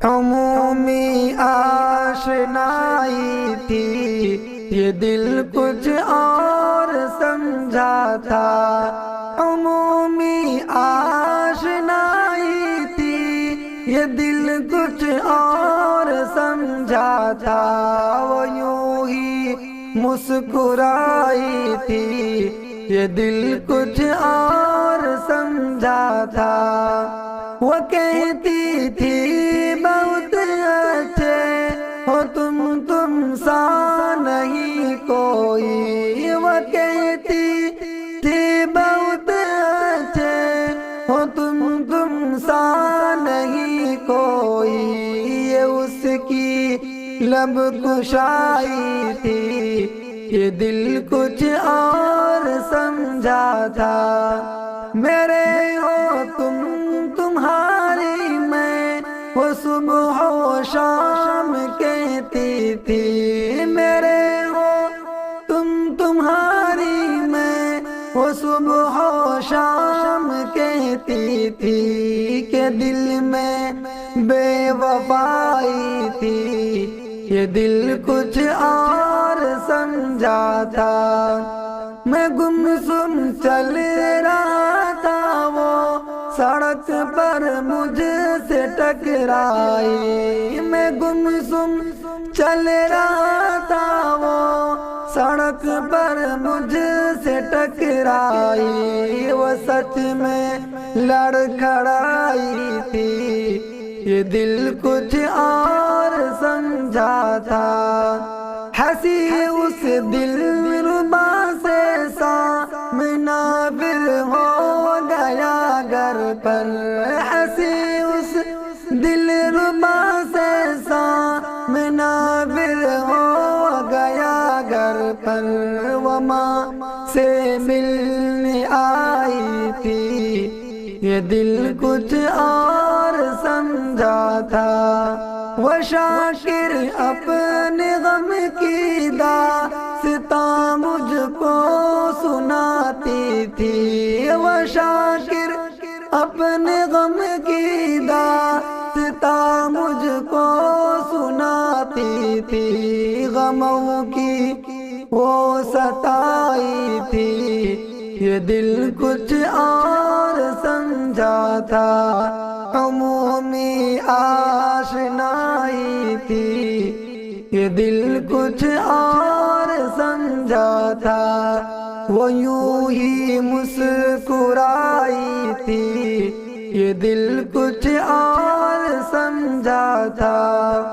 عمومی آشنائی تھی، یہ دل کچھ اور سمجھا تھا۔ عمومی آشنائی تھی، یہ دل کچھ اور سمجھا تھا۔ وہ یوں ہی مسکرائی تھی، یہ دل کچھ اور سمجھا تھا۔ وہ کہتی تھی بہت اچھے ہو تم سا نہیں کوئی۔ وہ کہتی تھی بہت اچھے ہو تم سا نہیں کوئی۔ یہ اس کی لب کشائی تھی، یہ دل کچھ اور سمجھا تھا۔ میرے ہو تم تمہاری میں، وہ صبح و شام کہتی تھی۔ میرے ہو تم تمہاری میں، وہ صبح و شام کہتی تھی کہ دل میں بے وفائی تھی، یہ دل کچھ اور سمجھا تھا۔ میں گمسم چل رہا تھا، وہ سڑک پر مجھ سے ٹکرائی۔ میں گمسم چل رہا تھا، وہ سڑک پر مجھ سے ٹکرائی۔ وہ سچ میں لڑکھڑائی تھی، یہ دل کچھ اور سمجھا تھا۔ ہنسی اس دل ربا سے سامنا پھر ہو گیا گھر پر۔ ہنسی اس دل ربا سے سامنا پھر ہو گیا گھر پر۔ وہ ماں سے ملنے آئی تھی، یہ دل کچھ اور سمجھا تھا۔ وہ شاکر اپنے غم کی داستاں مجھ کو سناتی تھی۔ وہ شاکر اپنے غم کی داستاں مجھ کو سناتی تھی۔ غموں کی وہ ستائی تھی، یہ دل کچھ اور سمجھا تھا۔ عمومی آشنائی تھی، یہ دل کچھ اور سمجھا تھا۔ وہ یوں ہی مسکرائی تھی، یہ دل کچھ اور سمجھا تھا۔